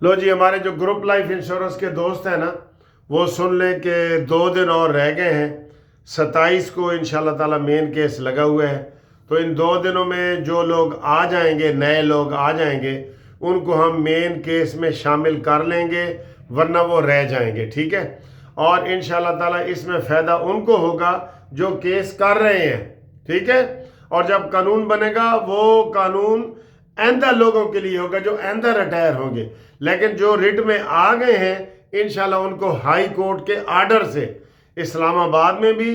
لو جی، ہمارے جو group life insurance کے دوست ہیں نا، وہ سن لیں کہ 2 دن اور رہ گئے ہیں۔ 27 کو انشاءاللہ تعالی مین کیس لگا ہوا ہے، تو ان 2 دنوں میں جو لوگ آ جائیں گے، نئے لوگ آ جائیں گے، ان کو ہم مین کیس میں شامل کر لیں گے، ورنہ وہ رہ جائیں گے، ٹھیک ہے؟ اور انشاءاللہ تعالی اس میں فائدہ ان کو ہوگا جو کیس کر رہے ہیں، ٹھیک ہے؟ اور جب قانون بنے گا، وہ قانون آئندہ لوگوں کے لیے ہوگا جو آئندہ ریٹائر ہوں گے، لیکن جو رٹ میں آ گئے ہیں انشاءاللہ ان کو ہائی کورٹ کے آرڈر سے اسلام آباد میں بھی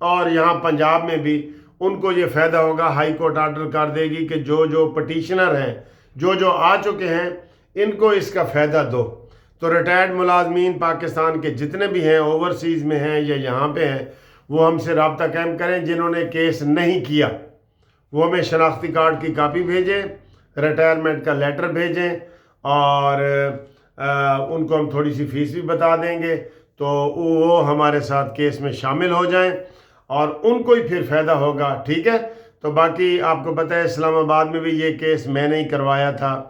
اور یہاں پنجاب میں بھی ان کو یہ فائدہ ہوگا۔ ہائی کورٹ آرڈر کر دے گی کہ جو پٹیشنر ہیں، جو آ چکے ہیں، ان کو اس کا فائدہ دو۔ تو ریٹائرڈ ملازمین پاکستان کے جتنے بھی ہیں، اوورسیز میں ہیں یا یہاں پہ ہیں، وہ ہم سے رابطہ قائم کریں۔ جنہوں نے کیس نہیں کیا وہ ہمیں شناختی کارڈ کی کاپی بھیجیں، ریٹائرمنٹ کا لیٹر بھیجیں، اور ان کو ہم تھوڑی سی فیس بھی بتا دیں گے، تو وہ ہمارے ساتھ کیس میں شامل ہو جائیں اور ان کو ہی پھر فائدہ ہوگا، ٹھیک ہے؟ تو باقی آپ کو پتہ ہے اسلام آباد میں بھی یہ کیس میں نے ہی کروایا تھا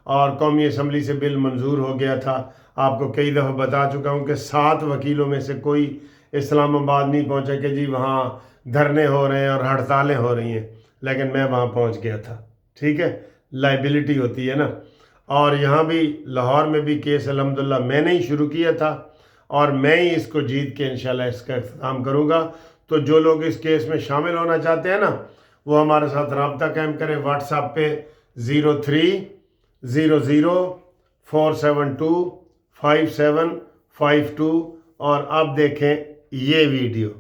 اور قومی اسمبلی سے بل منظور ہو گیا تھا۔ آپ کو کئی دفعہ بتا چکا ہوں کہ 7 وکیلوں میں سے کوئی اسلام آباد نہیں پہنچا کہ جی وہاں دھرنے ہو رہے ہیں اور ہڑتالیں ہو رہی ہیں، لیکن میں وہاں پہنچ گیا تھا، ٹھیک ہے؟ لائبلٹی ہوتی ہے نا۔ اور یہاں بھی لاہور میں بھی کیس الحمدللہ میں نے ہی شروع کیا تھا اور میں ہی اس کو جیت کے انشاءاللہ اس کا اختتام کروں گا۔ تو جو لوگ اس کیس میں شامل ہونا چاہتے ہیں نا، وہ ہمارے ساتھ رابطہ قائم کریں واٹس ایپ پہ 030047255752، اور اب دیکھیں یہ ویڈیو۔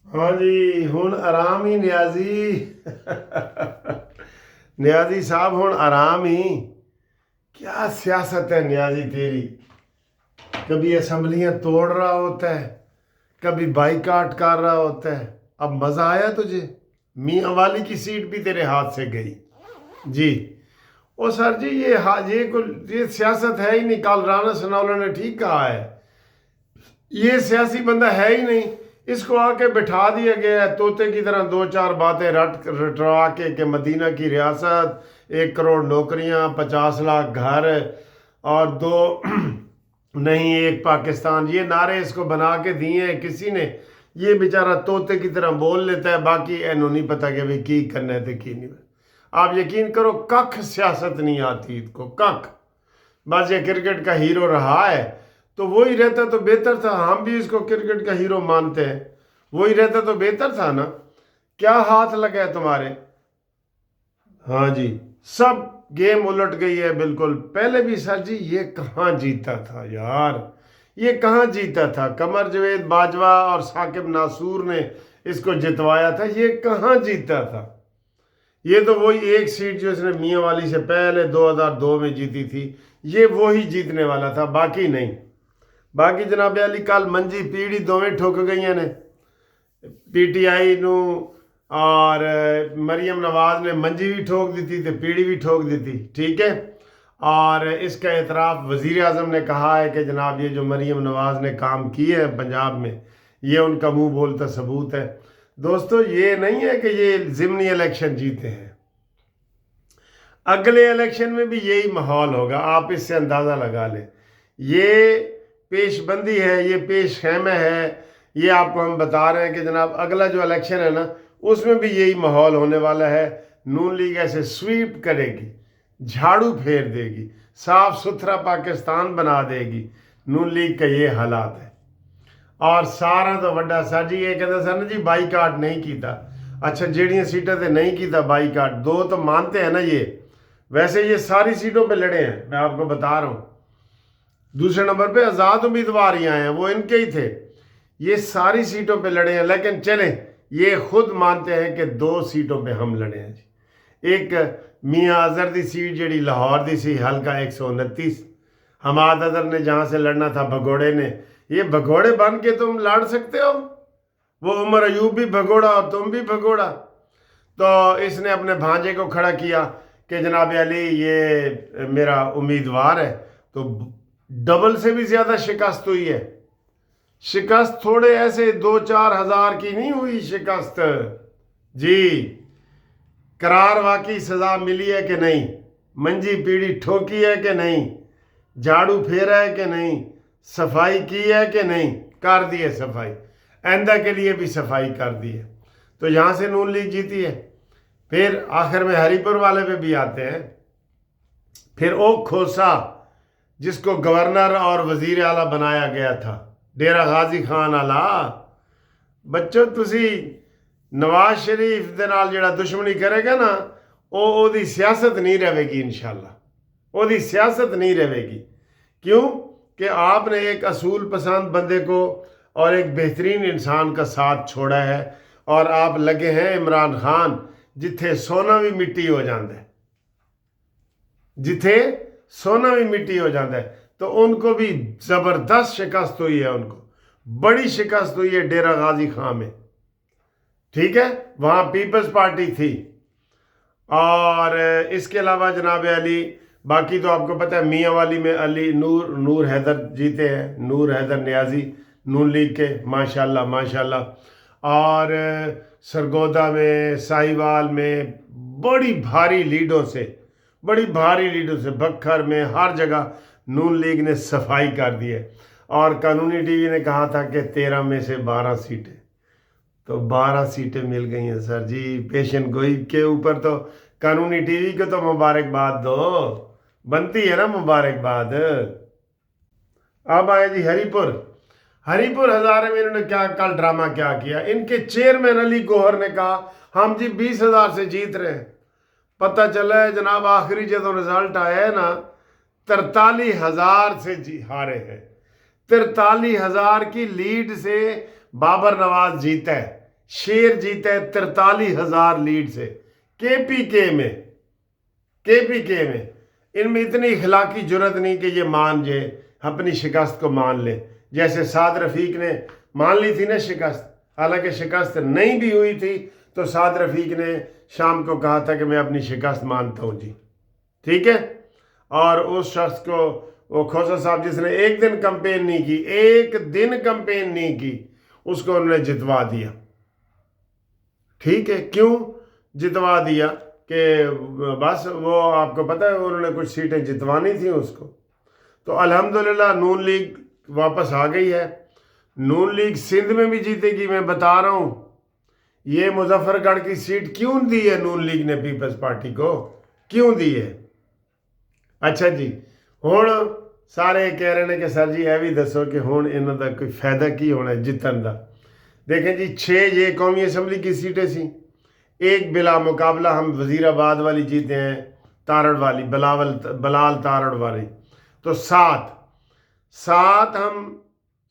ہاں جی، ہن آرام ہی نیازی نیازی صاحب ہن آرام ہی۔ کیا سیاست ہے نیازی تیری، کبھی اسمبلیاں توڑ رہا ہوتا ہے، کبھی بائیکاٹ کر رہا ہوتا ہے۔ اب مزہ آیا تجھے؟ میاں والی کی سیٹ بھی تیرے ہاتھ سے گئی جی۔ او سر جی، یہ سیاست ہے ہی نہیں۔ کل رانا ثناءاللہ نے ٹھیک کہا ہے، یہ سیاسی بندہ ہے ہی نہیں۔ اس کو آ کے بٹھا دیا گیا ہے طوطے کی طرح، 2-4 باتیں رٹوا کے کہ مدینہ کی ریاست، 1 کروڑ نوکریاں، 50 لاکھ گھر، اور 2 نہیں 1 پاکستان، یہ نعرے اس کو بنا کے دیے ہیں کسی نے۔ یہ بیچارہ طوطے کی طرح بول لیتا ہے، باقی اینو نہیں پتہ کہ بھئی کی کرنا ہے تو کی نہیں۔ آپ یقین کرو ککھ سیاست نہیں آتی اس کو، ککھ۔ بس یہ کرکٹ کا ہیرو رہا ہے، تو وہی رہتا تو بہتر تھا۔ ہم بھی اس کو کرکٹ کا ہیرو مانتے ہیں، وہی رہتا تو بہتر تھا نا۔ کیا ہاتھ لگا ہے تمہارے؟ ہاں جی، سب گیم الٹ گئی ہے بالکل۔ پہلے بھی سر جی یہ کہاں جیتا تھا یار، یہ کہاں جیتا تھا؟ قمر جاوید باجوہ اور ثاقب ناصور نے اس کو جتوایا تھا، یہ کہاں جیتا تھا؟ یہ تو وہی 1 سیٹ جو اس نے میاں والی سے پہلے 2002 میں جیتی تھی، یہ وہی جیتنے والا تھا، باقی نہیں۔ باقی جناب علی کل منجی پیڑی دوویں ٹھوک گئی نے، پی ٹی آئی نو اور مریم نواز نے منجی بھی ٹھوک دیتی تو پیڑی بھی ٹھوک دیتی، ٹھیک ہے؟ اور اس کا اعتراف وزیر اعظم نے کہا ہے کہ جناب یہ جو مریم نواز نے کام کیے ہیں پنجاب میں، یہ ان کا منہ بولتا ثبوت ہے۔ دوستو یہ نہیں ہے کہ یہ ضمنی الیکشن جیتے ہیں، اگلے الیکشن میں بھی یہی ماحول ہوگا، آپ اس سے اندازہ لگا لیں۔ یہ پیش بندی ہے، یہ پیش خیمہ ہے، یہ آپ کو ہم بتا رہے ہیں کہ جناب اگلا جو الیکشن ہے نا، اس میں بھی یہی ماحول ہونے والا ہے۔ نون لیگ ایسے سویپ کرے گی، جھاڑو پھیر دے گی، صاف ستھرا پاکستان بنا دے گی۔ نون لیگ کا یہ حالات ہے۔ اور سارا تو وڈا سر جی یہ کہتا سر جی بائی کاٹ نہیں کیتا۔ اچھا جیڑیاں سیٹیں تے نہیں کیتا بائی کاٹ، 2 تو مانتے ہیں نا یہ، ویسے یہ ساری سیٹوں پہ لڑے ہیں، میں آپ کو بتا رہا ہوں۔ دوسرے نمبر پہ آزاد امیدوار ہی آئے ہیں، وہ ان کے ہی تھے۔ یہ ساری سیٹوں پہ لڑے ہیں، لیکن چلیں یہ خود مانتے ہیں کہ 2 سیٹوں پہ ہم لڑے ہیں جی۔ ایک میاں اظہر دی سیٹ جیڑی لاہور دی سی، حلقہ 129، حماد اظہر نے جہاں سے لڑنا تھا بھگوڑے نے۔ یہ بھگوڑے بن کے تم لڑ سکتے ہو؟ وہ عمر ایوب بھی بھگوڑا اور تم بھی بھگوڑا۔ تو اس نے اپنے بھانجے کو کھڑا کیا کہ جناب علی یہ میرا امیدوار ہے، تو ڈبل سے بھی زیادہ شکست ہوئی ہے۔ شکست تھوڑے ایسے 2-4 ہزار کی نہیں ہوئی شکست جی، قرار واقعی سزا ملی ہے کہ نہیں؟ منجی پیڑی ٹھوکی ہے کہ نہیں, جھاڑو پھیرا ہے کہ نہیں, صفائی کی ہے کہ نہیں, کر دی ہے صفائی, آئندہ کے لیے بھی صفائی کر دی ہے. تو یہاں سے نون لیگ جیتی ہے. پھر آخر میں ہری پور والے پہ بھی آتے ہیں. پھر اوک کھوسا جس کو گورنر اور وزیر اعلیٰ بنایا گیا تھا, ڈیرہ غازی خان آلا. بچوں تسی نواز شریف دے نال جڑا دشمنی کرے گا نا, او دی سیاست نہیں رہے گی انشاءاللہ. او دی سیاست نہیں رہے گی. کیوں کہ آپ نے ایک اصول پسند بندے کو اور ایک بہترین انسان کا ساتھ چھوڑا ہے, اور آپ لگے ہیں عمران خان جتھے سونا بھی مٹی ہو جاندہ ہے, جتھے سونا بھی مٹی ہو جاندہ ہے. تو ان کو بھی زبردست شکست ہوئی ہے, ان کو بڑی شکست ہوئی ہے ڈیرہ غازی خان میں. ٹھیک ہے, وہاں پیپلز پارٹی تھی. اور اس کے علاوہ جناب علی باقی تو آپ کو پتہ ہے میاں والی میں علی نور حیدر جیتے ہیں, نور حیدر نیازی نون لیگ کے, ماشاءاللہ ماشاءاللہ. اور سرگودا میں, ساہیوال میں بڑی بھاری لیڈوں سے, بکھر میں, ہر جگہ نون لیگ نے صفائی کر دی ہے. اور قانونی ٹی وی نے کہا تھا کہ 13 میں سے 12 سیٹیں, تو 12 سیٹیں مل گئی ہیں سر جی. پیشن گوئی کے اوپر تو قانونی ٹی وی کو تو مبارکباد دو, بنتی ہے نا مبارکباد. اب آئے جی ہری پور ہزارے میں انہوں نے کیا کل ڈرامہ کیا. ان کے چیئرمین علی گوہر نے کہا ہم جی 20,000 سے جیت رہے ہیں. پتہ چلا ہے جناب آخری جدو رزلٹ آیا ہے نا 43,000 سے ہارے ہیں. 43,000 کی لیڈ سے بابر نواز جیتا ہے, شیر جیتا ہے 43,000 لیڈ سے. کے پی کے میں ان میں اتنی اخلاقی جرت نہیں کہ یہ مان جائے, اپنی شکست کو مان لے. جیسے سعد رفیق نے مان لی تھی نا شکست, حالانکہ شکست نہیں بھی ہوئی تھی, تو سعد رفیق نے شام کو کہا تھا کہ میں اپنی شکست مانتا ہوں جی. ٹھیک ہے, اور اس شخص کو, وہ کھوسا صاحب جس نے ایک دن کمپین نہیں کی, اس کو انہوں نے جتوا دیا. ٹھیک ہے, کیوں جتوا دیا کہ بس وہ آپ کو پتہ ہے انہوں نے کچھ سیٹیں جتوانی تھیں اس کو. تو الحمدللہ نون لیگ واپس آ گئی ہے. نون لیگ سندھ میں بھی جیتے گی. میں بتا رہا ہوں یہ مظفر گڑھ کی سیٹ کیوں دی ہے نون لیگ نے پیپلز پارٹی کو, کیوں دی ہے. اچھا جی, ہوں سارے کہہ رہے ہیں کہ سر جی اے بھی دسو کہ ہوں انہوں کا کوئی فائدہ کی ہونا ہے جتن کا. دیکھیں جی 6 یہ قومی اسمبلی کی سیٹیں سی, ایک بلا مقابلہ ہم وزیر آباد والی جیتے ہیں, تارڑ والی, بلال تارڑ والی. تو 7 ہم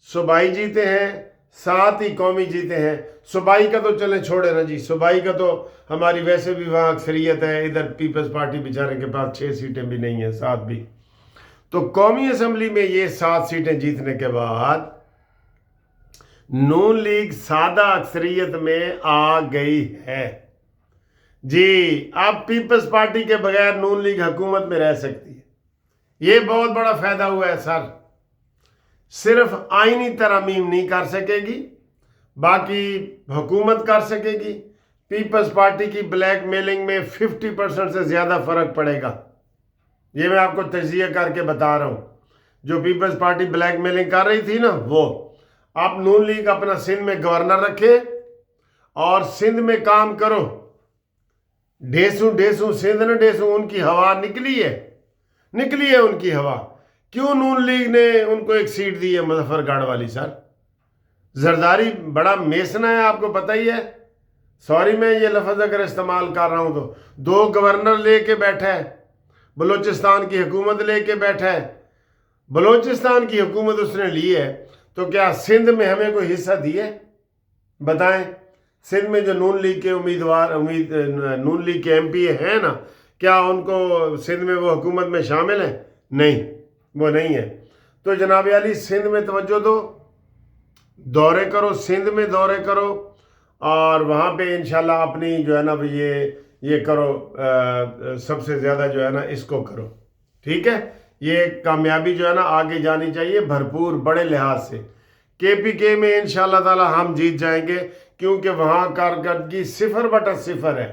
صوبائی جیتے ہیں, 7 ہی قومی جیتے ہیں. صوبائی کا تو چلیں چھوڑے نا جی, صوبائی کا تو ہماری ویسے بھی وہاں اکثریت ہے. ادھر پیپلز پارٹی بیچارے کے پاس 6 سیٹیں بھی نہیں ہیں, 7 بھی. تو قومی اسمبلی میں یہ 7 سیٹیں جیتنے کے بعد نون لیگ سادہ اکثریت میں آ گئی ہے جی. اب پیپلز پارٹی کے بغیر نون لیگ حکومت میں رہ سکتی ہے. یہ بہت بڑا فائدہ ہوا ہے سر. صرف آئینی ترامیم نہیں کر سکے گی, باقی حکومت کر سکے گی. پیپلز پارٹی کی بلیک میلنگ میں 50% سے زیادہ فرق پڑے گا. یہ میں آپ کو تجزیہ کر کے بتا رہا ہوں. جو پیپلز پارٹی بلیک میلنگ کر رہی تھی نا, وہ آپ نون لیگ اپنا سندھ میں گورنر رکھے اور سندھ میں کام کرو. ڈھیسوں سندھ نہ ڈھیسوں, ان کی ہوا نکلی ہے ان کی ہوا. کیوں نون لیگ نے ان کو ایک سیٹ دی ہے مظفر گڑھ والی. سر زرداری بڑا میسنا ہے, آپ کو پتہ ہی ہے. سوری میں یہ لفظ اگر استعمال کر رہا ہوں تو 2 گورنر لے کے بیٹھا ہے, بلوچستان کی حکومت لے کے بیٹھا ہے. بلوچستان کی حکومت اس نے لی ہے, تو کیا سندھ میں ہمیں کوئی حصہ دیے؟ بتائیں. سندھ میں جو نون لیگ کے نون لیگ کے MP ہیں نا, کیا ان کو سندھ میں وہ حکومت میں شامل ہیں؟ نہیں, وہ نہیں ہے. تو جناب علی سندھ میں توجہ دو, دورے کرو, سندھ میں دورے کرو, اور وہاں پہ انشاءاللہ اپنی جو ہے نا یہ کرو, سب سے زیادہ جو ہے نا اس کو کرو. ٹھیک ہے, یہ کامیابی جو ہے نا آگے جانی چاہیے بھرپور بڑے لحاظ سے. KPK میں انشاءاللہ تعالی ہم جیت جائیں گے, کیونکہ وہاں کارکردگی 0/0 ہے.